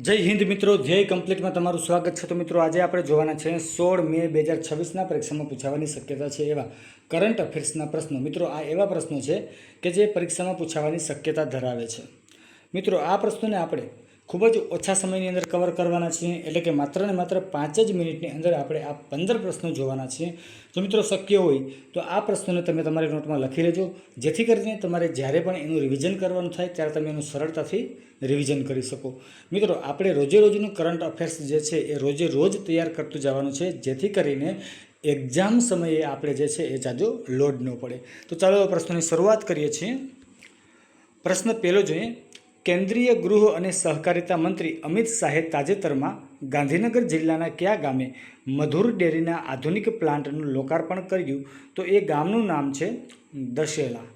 જય હિન્દ મિત્રો, ધ્યેય કમ્પ્લીટમાં તમારું સ્વાગત છે। તો મિત્રો આજે આપણે જોવાના છે 16 મે 2026ના પરીક્ષામાં પૂછાવાની શક્યતા છે એવા કરંટ અફેર્સના પ્રશ્નો। મિત્રો આ એવા પ્રશ્નો છે કે જે પરીક્ષામાં પૂછાવાની શક્યતા ધરાવે છે। મિત્રો આ પ્રશ્નોને આપણે ખૂબ જ ઓછા સમયની અંદર કવર કરવાના છીએ, એટલે કે માત્ર ને માત્ર 5 જ મિનિટની અંદર આપણે આ 15 પ્રશ્નો જોવાના છીએ। જો મિત્રો શક્ય હોય તો આ પ્રશ્નોને તમે તમારી નોટમાં લખી લેજો, જેથી કરીને તમારે જ્યારે પણ એનું રિવિઝન કરવાનું થાય ત્યારે તમે એનું સરળતાથી રિવિઝન કરી શકો। મિત્રો આપણે રોજે રોજનું કરંટ અફેર્સ જે છે એ રોજે રોજ તૈયાર કરતું જવાનું છે, જેથી કરીને એક્ઝામ સમયે આપણે જે છે એ જાજો લોડ ન પડે। તો ચાલો પ્રશ્નોની શરૂઆત કરીએ છીએ। પ્રશ્ન પહેલો જોઈએ। કેન્દ્રીય ગૃહ અને સહકારિતા મંત્રી અમિત શાહે તાજેતરમાં ગાંધીનગર જિલ્લાના કયા ગામે મધુર ડેરીના આધુનિક પ્લાન્ટનું લોકાર્પણ કર્યું? તો એ ગામનું નામ છે દશેલા।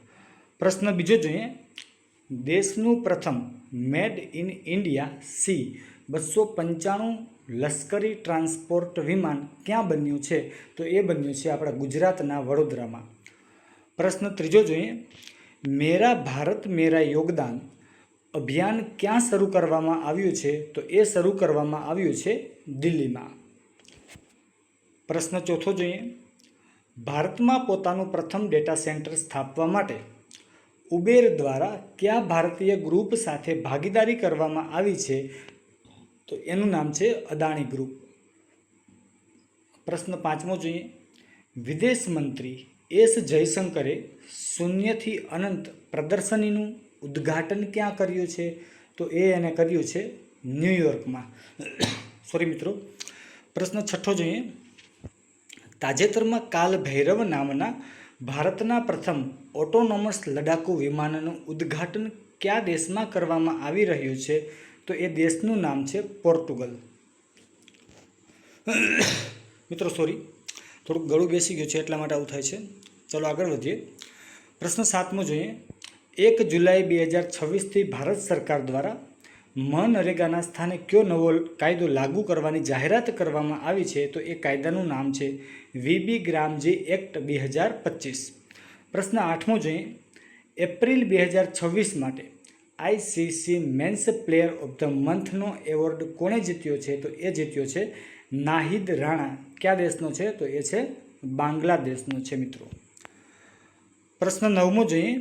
પ્રશ્ન બીજો જોઈએ। દેશનું પ્રથમ મેડ ઇન ઇન્ડિયા C-295 લશ્કરી ટ્રાન્સપોર્ટ વિમાન ક્યાં બન્યું છે? તો એ બન્યું છે આપણા ગુજરાતના વડોદરામાં। પ્રશ્ન ત્રીજો જોઈએ। મેરા ભારત મેરા યોગદાન અભિયાન ક્યાં શરૂ કરવામાં આવ્યું છે? તો એ શરૂ કરવામાં આવ્યું છે દિલ્હીમાં। પ્રશ્ન ચોથો જોઈએ। ભારતમાં પોતાનું પ્રથમ ડેટા સેન્ટર સ્થાપવા માટે ઉબેર દ્વારા કયા ભારતીય ગ્રુપ સાથે ભાગીદારી કરવામાં આવી છે? તો એનું નામ છે અદાણી ગ્રુપ। પ્રશ્ન પાંચમો જોઈએ। વિદેશ મંત્રી એસ જયશંકરે શૂન્યથી અનંત પ્રદર્શનીનું ઉદ્ઘાટન ક્યાં કર્યું છે? તો એને કર્યું છે ન્યૂયોર્કમાં। સોરી મિત્રો। પ્રશ્ન છઠ્ઠો જોઈએ। તાજેતરમાં કાલ ભૈરવ નામના ભારતના પ્રથમ ઓટોનોમસ લડાકુ વિમાનનું ઉદ્ઘાટન કયા દેશમાં કરવામાં આવી રહ્યું છે? તો એ દેશનું નામ છે પોર્ટુગલ। મિત્રો સોરી, થોડુંક ગળું બેસી ગયું છે એટલા માટે આવું થાય છે। ચલો આગળ વધીએ। પ્રશ્ન સાતમો જોઈએ। 1 જુલાઈ 2026થી ભારત સરકાર દ્વારા મનરેગાના સ્થાને કયો નવો કાયદો લાગુ કરવાની જાહેરાત કરવામાં આવી છે? તો એ કાયદાનું નામ છે વીબી ગ્રામજી એક્ટ 2025। પ્રશ્ન આઠમો જોઈએ। એપ્રિલ 2026 માટે ICC men's player of the મંથનો એવોર્ડ કોણે જીત્યો છે? તો એ જીત્યો છે નાહિદ રાણા। કયા દેશનો છે? તો એ છે બાંગ્લાદેશનો છે મિત્રો। પ્રશ્ન નવમો જોઈએ।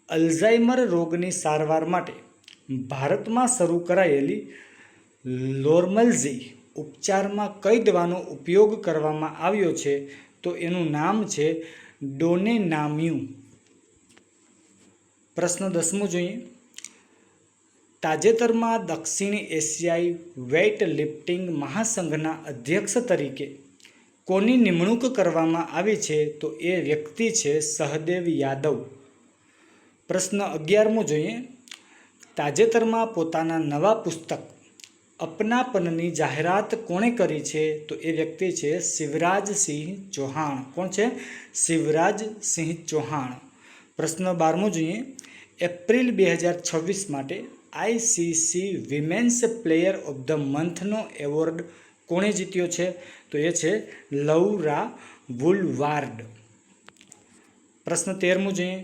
અલ્ઝાઇમર રોગની સારવાર માટે ભારતમાં શરૂ કરાયેલી લોર્મલ્ઝી ઉપચારમાં કઈ દવાનો ઉપયોગ કરવામાં આવ્યો છે? તો એનું નામ છે ડોનેનામ્યુ। પ્રશ્ન દસમો જોઈએ। તાજેતરમાં દક્ષિણ એશિયાઈ વેઇટ લિફ્ટિંગ મહાસંઘના અધ્યક્ષ તરીકે કોની નિમણૂક કરવામાં આવી છે? તો એ વ્યક્તિ છે સહદેવ યાદવ। પ્રશ્ન 11મો જોઈએ। તાજેતરમાં પોતાના નવા પુસ્તક અપનાપનની જાહેરાત કોણે કરી છે? તો એ વ્યક્તિ છે શિવરાજસિંહ ચૌહાણ। કોણ છે? શિવરાજસિંહ ચૌહાણ। પ્રશ્ન 12મો જોઈએ। એપ્રિલ 2026 માટે ICC women's player of the મંથનો એવોર્ડ કોણે જીત્યો છે? તો એ છે લૌરા વુલવાર્ડ। પ્રશ્ન 13મો જોઈએ।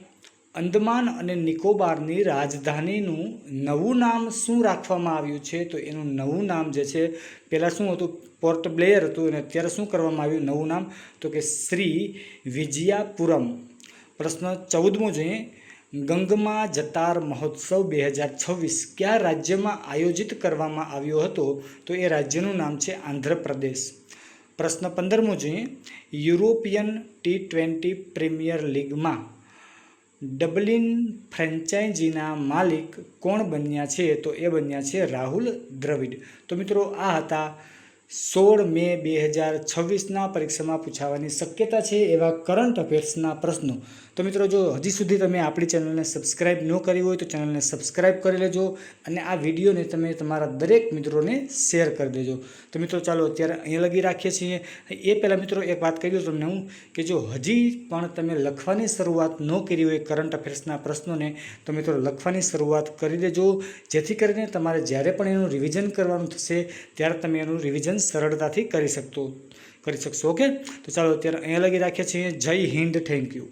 અંદમાન અને નિકોબારની રાજધાનીનું નવું નામ શું રાખવામાં આવ્યું છે? તો એનું નવું નામ જે છે, પહેલાં શું હતું? પોર્ટ બ્લેયર હતું, અને અત્યારે શું કરવામાં આવ્યું નવું નામ? તો કે શ્રી વિજયાપુરમ। પ્રશ્ન 14મો જોઈએ। ગંગમા જતાર મહોત્સવ 2026 કયા રાજ્યમાં આયોજિત કરવામાં આવ્યો હતો? તો એ રાજ્યનું નામ છે આંધ્રપ્રદેશ। પ્રશ્ન 15મો જોઈએ। યુરોપિયન T20 પ્રીમિયર લીગમાં ડબલિન ફ્રેન્ચાઇઝીના માલિક કોણ બન્યા છે? તો એ બન્યા છે રાહુલ દ્રવિડ। તો મિત્રો આ હતા 16 મે 2026ના પરીક્ષામાં પૂછાવાની શક્યતા છે એવા કરંટ અફેર્સના પ્રશ્નો। તો મિત્રો જો હજી સુધી તમે આપણી ચેનલને સબસ્ક્રાઈબ ન કરી હોય તો ચેનલને સબસ્ક્રાઈબ કરી લેજો, અને આ વિડીયોને તમે તમારા દરેક મિત્રોને શેર કરી દેજો। તો મિત્રો ચાલો અત્યારે અહીં લગી રાખીએ છીએ। એ પહેલાં મિત્રો એક વાત કહી દઉં તમને હું, કે જો હજી પણ તમે લખવાની શરૂઆત ન કરી હોય કરંટ અફેર્સના પ્રશ્નોને, તો મિત્રો લખવાની શરૂઆત કરી દેજો, જેથી કરીને તમારે જ્યારે પણ એનું રિવિઝન કરવાનું થશે ત્યારે તમે એનું રિવિઝન સરળતાથી કરી શકશો। ઓકે, તો ચાલો અત્યારે અહીંયા લગી રાખીએ છીએ। જય હિન્દ, થેન્ક યુ।